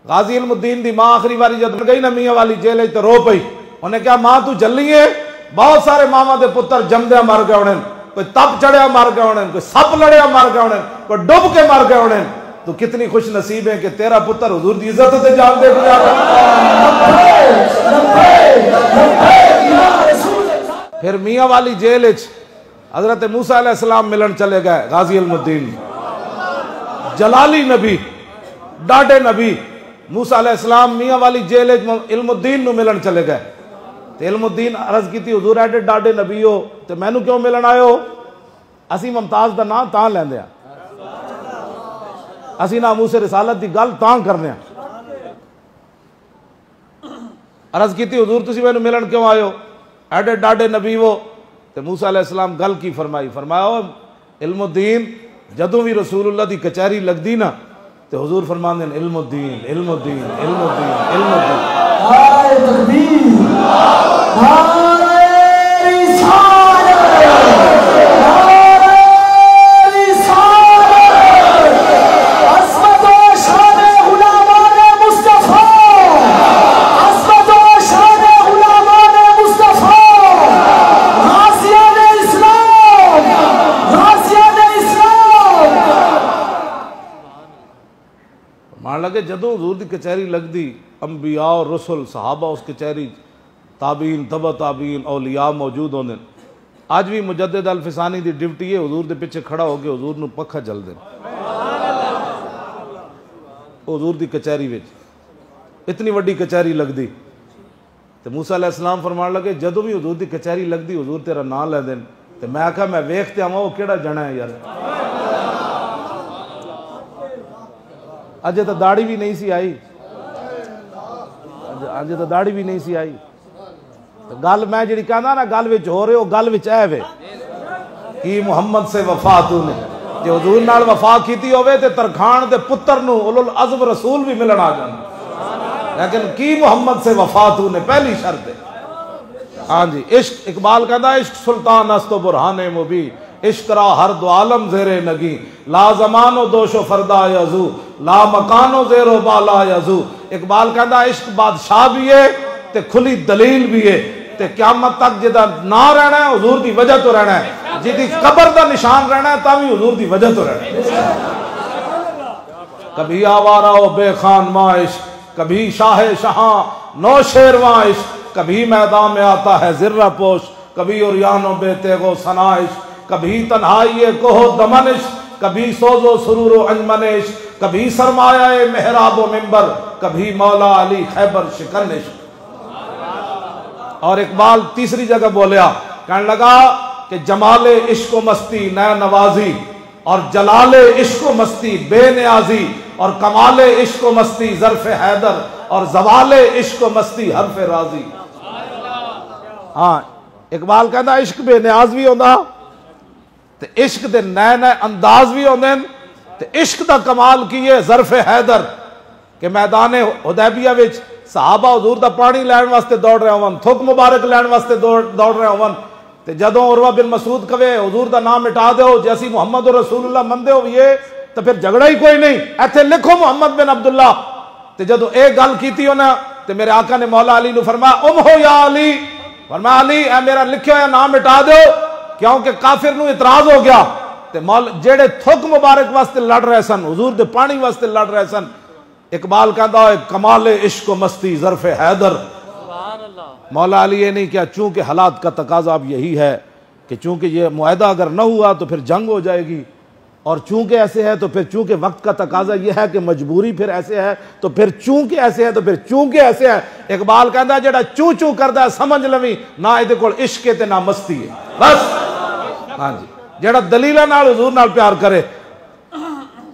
غازی علم الدین دی ماں آخری باری جب گئی نا میاں والی جیل تے رو پئی، انہیں کہا ماں تو جلی ہے، بہت سارے ماما دے پتر جمدیا مر گئے انہیں، کوئی تپ چڑھیا مر گئے انہیں، کوئی سپ لڑیا مر گئے انہیں، کوئی ڈب کے مر گئے انہیں، تو کتنی خوش نصیب ہے کہ تیرا پتر حضور دی عزت تے جان دے گیا۔ پھر میاں والی جیل حضرت موسیٰ علیہ السلام ملن چلے گئے غازی علم الدین، جلالی نبی، ڈاڈے نبی موسیٰ علیہ السلام میاں والی جیل علم الدین نو ملن چلے گئے۔ تو علم الدین عرض کی تھی حضور ایڈے ڈاڈے نبی ہو تو مینوں کیوں ملن آئے ہو؟ اسی ممتاز دا نام تاں لیندے ہیں، اسی ناموس رسالت دی گل تاں کرنے ہیں۔ عرض کی تھی حضور تسی مینوں ملن کیوں آئے ہو؟ ایڈے ڈاڈے نبی ہو۔ تو موسیٰ علیہ السلام گل کی فرمائی، فرمایا علم الدین جدوں بھی رسول اللہ دی کچہری لگ دی نا تو حضور فرمان دین علم الدین علم الدین علم الدین علم الدین۔ لگے جدوں حضور دی کچہری لگ دی، انبیاء اور رسل صحابہ اس کچہری، تابعین تبع تابعین اولیاء موجود ہوندے۔ آج بھی مجدد الفسانی دی ڈیوٹی ہے حضور دے پیچھے کھڑا ہو کے حضور نو پکھا جل دے حضور دی کچہری وچ، اتنی وڈی کچہری لگ دی۔ تو موسیٰ علیہ السلام فرمان لگے جدوں بھی حضور دی کچہری لگ دی حضور تیرا نام لے دین۔ تو میں آکھا میں ویکھتے آواں وہ کیڑا جنا ہے یار، اجے تو داڑھی بھی نہیں سی آئی، اجے تو داڑھی بھی نہیں سی آئی۔ گل میں جڑی کہنا نا گل وچ ہو رہے ہو گل وچ اے وے کہ محمد سے وفا تو نے جے حضور نال وفا کیتی ہوئے تے ترکھان دے پتر نو اولو العزم رسول بھی ملن آ جانا، لیکن کی محمد سے وفا تو نے پہلی شرط ہے۔ ہاں جی، عشق اقبال کہتا ہے عشق سلطان است و برہان مبین، عشق را ہر دو عالم زیر نگی، لا زمان و دوش و فردا یزو، لا مکان و زیر و بالا یزو۔ اقبال کہتا ہے عشق بادشاہ بھی ہے تے کھلی دلیل بھی ہے، تے قیامت تک جدا نہ رہنا ہے حضور دی وجہ تو رہنا ہے، جدی قبر دا نشان رہنا ہے تاوی حضور دی وجہ تو رہنا ہے۔ کبھی آوارہ و بے خان ماں عشق، کبھی شاہ شہاں نو شیرواں عشق، کبھی میدان میں آتا ہے ذرہ پوش، کبھی عریان و بے تیغ و ثنا عشق، کبھی تنہائی کوہ دمن عشق، کبھی سوز و سرور و انجمن عشق، کبھی سرمایہ محراب و منبر، کبھی مولا علی خیبر شکن عشق۔ اور اقبال تیسری جگہ بولیا، کہنے لگا کہ جمال عشق و مستی نئے نوازی، اور جلال عشق و مستی بے نیازی، اور کمال عشق و مستی ظرف حیدر، اور زوال عشق و مستی حرف راضی۔ ہاں اقبال کہتا عشق بے نیاز بھی ہوندہ تے عشق دے نئے نئے انداز بھی ہوندے، تے عشق دا کمال کیے ظرف حیدر کہ میدان حدیبیہ وچ صحابہ حضور دا پانی لین واسطے دوڑ رہے ہون، تھک مبارک لین واسطے دوڑ رہے ہون، تے جدوں عروہ بن مسعود کہے حضور دا نام مٹا دیو جیسی محمد رسول اللہ مندے ہوئیے تو پھر جھگڑا ہی کوئی نہیں، ایتھے لکھو محمد بن عبداللہ۔ تے جدوں ایک گل کیتی ہونا تے میرے آقا نے مولا علی نو فرمایا ہو یا علی، فرمایا علی اے میرا لکھے ہویا نام مٹا دیو، کیونکہ کافر نو اعتراض ہو گیا تے جیڑے تھک مبارک واسطے لڑ رہے سن، حضور دے پانی واسطے لڑ رہے سن۔ اقبال کہتا ہے کمال عشق و مستی ظرف حیدر۔ مولا علی یہ نہیں کیا، چونکہ حالات کا تقاضا اب یہی ہے کہ چونکہ یہ معاہدہ اگر نہ ہوا تو پھر جنگ ہو جائے گی، اور چونکہ ایسے ہے تو پھر چونکہ وقت کا تقاضا یہ ہے کہ مجبوری پھر ایسے ہے تو پھر چونکہ ایسے ہے تو پھر چونکہ ایسے ہے۔ اقبال کہتا ہے جڑا چوں چوں کردا ہے سمجھ لویں نہ ایدے کول عشق تے نہ مستی ہے، بس۔ ہاں جی، جڑا دلیلہ نال حضور نال پیار کرے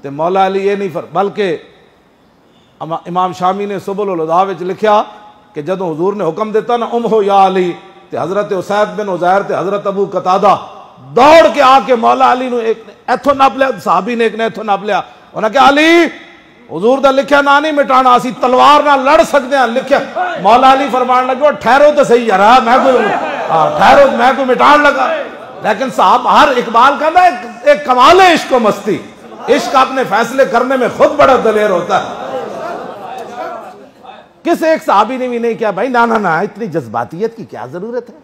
تے مولا علی یہ نہیں بلکہ امام شامی نے سبل الہدیٰ وچ لکھیا کہ جدوں حضور نے حکم دیتا نا ہو یا علی، تے حضرت اسید بن عزیر تے حضرت ابو قتادہ دوڑ کے آ کے مولا علی نو ایک ایتھوں نپ لیا، صحابی نے ایک نے ایتھوں نپ لیا، انہاں کہا علی حضور دا لکھیا نا نہیں مٹانا، اسی تلوار نہ لڑ سکتے ہیں لکھیا۔ مولا علی فرمان لگا ٹھہرو تو صحیح یار، میں کوئی ٹھہرو، میں کوئی مٹان لگا۔ لیکن صاحب ہر اقبال کا نا ایک کمال عشق و مستی، عشق اپنے فیصلے کرنے میں خود بڑا دلیر ہوتا ہے۔ کس ایک صحابی نے بھی نہیں کیا بھائی نا نا نا اتنی جذباتیت کی کیا ضرورت ہے.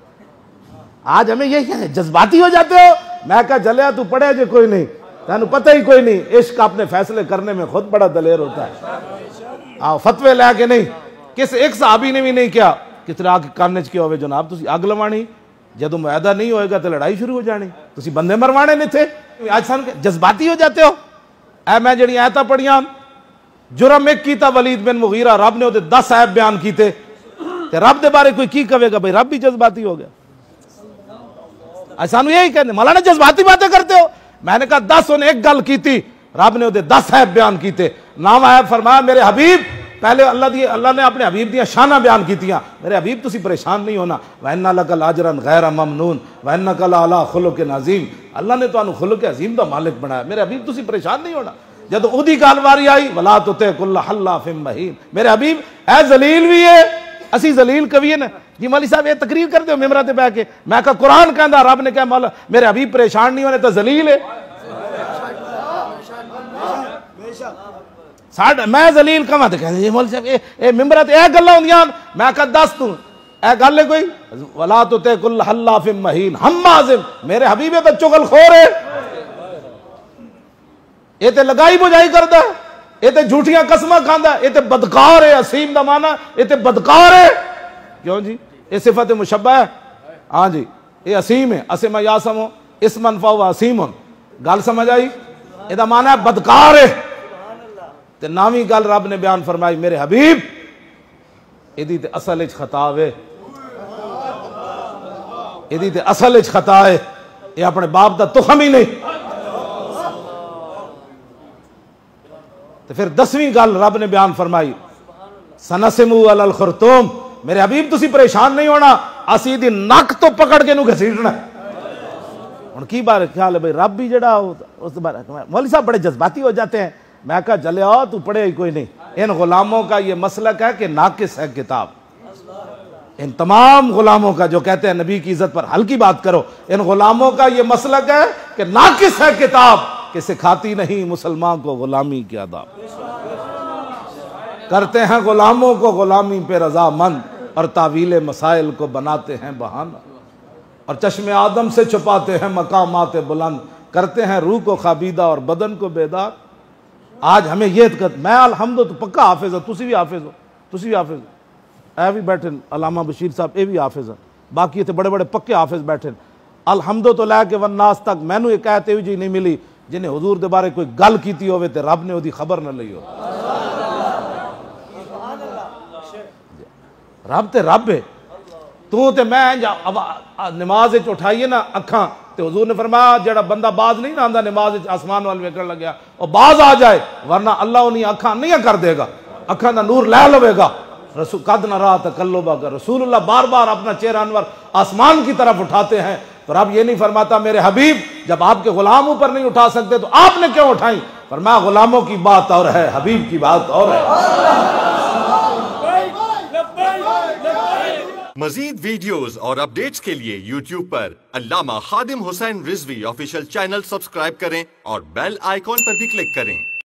آج ہمیں یہ کیا ہے, جذباتی ہو جاتے ہو. میں کہا جلیا تو پڑھے جو کوئی نہیں, تینوں پتہ ہی کوئی نہیں. عشق اپنے فیصلے کرنے میں خود بڑا دلیر ہوتا ہے, فتوے لے کے نہیں. کس ایک صحابی نے بھی نہیں کیا. کتنے آگ کاننے چ کیا ہوئے جناب تسی اگ لوانی, جدو معاہدہ نہیں ہوئے گا تو لڑائی شروع ہو جانی, تسی بندے مروانے نہیں تھے. آج سان جذباتی ہو جاتے ہو. اے میں جڑی آیتاں پڑھیاں, جرم ایک کیتا ولید بن مغیرہ, رب نے وہ 10 عیب بیان کیتے, تے رب دے بارے کوئی کی کہے گا بھائی رب بھی جذباتی ہو گیا. آج سانو یہی کہتے مولانا جذباتی باتیں کرتے ہو. میں نے کہا 10 انہیں ایک گل کی تھی, رب نے وہ 10 عیب بیان کیتے. نام عیب فرمایا میرے حبیب, پہلے اللہ نے اپنے حبیب دیا شانہ بیان کیتیاں. میرے حبیب تسی پریشان نہیں ہونا, وَإِنَّ لَكَ لَأَجْرًا غَيْرَ مَمْنُونَ وَإِنَّكَ لَعَلَىٰ خُلُقٍ عَظِيمٍ. اللہ نے تو خلق عظیم دا مالک بنایا. میرے حبیب تسی پریشان نہیں ہونا. جب اودی گل واری آئی وَلَا تُطِعْ كُلَّ حَلَّافٍ مَّهِينٍ, میرے حبیب اے ذلیل بھی ہے, اسی ذلیل کبھی ہے نا. جی مولوی صاحب یہ تقریر کرتے ہو ممبر تے بیٹھ کے. میں کہا قرآن کہندا, رب نے کہا مولا میرے حبیب پریشان نہیں ہونے تو ذلیل ہے. میں ذلیل کہاں تے کہندے جی مولوی صاحب اے ممبر تے اے گلاں ہوندیاں. میں کہا دس تو اے گل ہے کوئی, وَلَا تُطِعْ كُلَّ حَلَّافٍ مَّهِينٍ حَمَّازٍ, میرے حبیب ہے تو چغل خور ہے, یہ تے لگائی بجائی کردا ہے, یہ تے جھوٹیاں قسماں کھاندا ہے, یہ تے بدکار ہے. اسیم دا معنی یہ تے بدکار ہے. کیوں جی یہ صفت مشبہ ہے. ہاں جی یہ اسیم ہے, اسم یاسم اسمن فہو اسیم. گل سمجھ آئی, یہ دا معنی ہے بدکار ہے. تے نامی گل رب نے بیان فرمائی میرے حبیب ایدی تے اصل اچ خطا ہے, ایدی تے اصل اچ خطا ہے, یہ اپنے باپ دا تخم ہی نہیں. تو پھر 10ویں گل رب نے بیان فرمائی سنسمو علی الخرطوم, میرے حبیب تسی پریشان نہیں ہونا, اسی دی نک تو پکڑ کے نو گھسیٹنا. ہن کی بار خیال ہے بھائی رب بھی جڑا اس بارے مولوی صاحب بڑے جذباتی ہو جاتے ہیں. میں کہا چلے آؤ تو پڑھے ہی کوئی نہیں. ان غلاموں کا یہ مسلک ہے کہ ناقص ہے کتاب. ان تمام غلاموں کا جو کہتے ہیں نبی کی عزت پر ہلکی بات کرو, ان غلاموں کا یہ مسلک ہے کہ ناقص ہے کتاب, کہ سکھاتی نہیں مسلمان کو غلامی کے آداب. کرتے ہیں غلاموں کو غلامی پہ رضا مند, اور تعویل مسائل کو بناتے ہیں بہانہ, اور چشم آدم سے چھپاتے ہیں مقامات بلند, کرتے ہیں روح کو خابیدہ اور بدن کو بیدار. آج ہمیں یہ میں الحمد تو پکا حافظ ہوں, تسی بھی حافظ ہو, تسی بھی حافظ ہو, اے بھی بیٹھے علامہ بشیر صاحب اے بھی حافظ ہیں, باقی تے بڑے بڑے پکے حافظ بیٹھے. الحمد تو لے کے والناس تک مینوں ایک آیت جی نہیں ملی جنہیں حضور دے بارے کوئی گل کیتی ہوئے تے رب نے اودی خبر نہ لئی ہو. رب تے رب ہے. تو تے میں نماز اٹھائیے نا اکھاں, تے حضور نے فرمایا جڑا بندہ باز نہیں نہ آندا نماز آسمان وال ویکھن لگیا, اور باز آ جائے ورنہ اللہ انہیں اکھاں نہیں کر دے گا, اکھاں دا نور لے لوے گا. رسول قد نرا تقلبا کا, رسول اللہ بار بار اپنا چہرہ انور آسمان کی طرف اٹھاتے ہیں. تو رب یہ نہیں فرماتا میرے حبیب جب آپ کے غلام اوپر نہیں اٹھا سکتے تو آپ نے کیوں اٹھائیں. فرمایا غلاموں کی بات اور ہے, حبیب کی بات اور ہے. مزید ویڈیوز اور اپڈیٹس کے لیے یوٹیوب پر علامہ Khadim Hussain Rizvi official channel subscribe کریں اور بیل آئیکن پر بھی کلک کریں.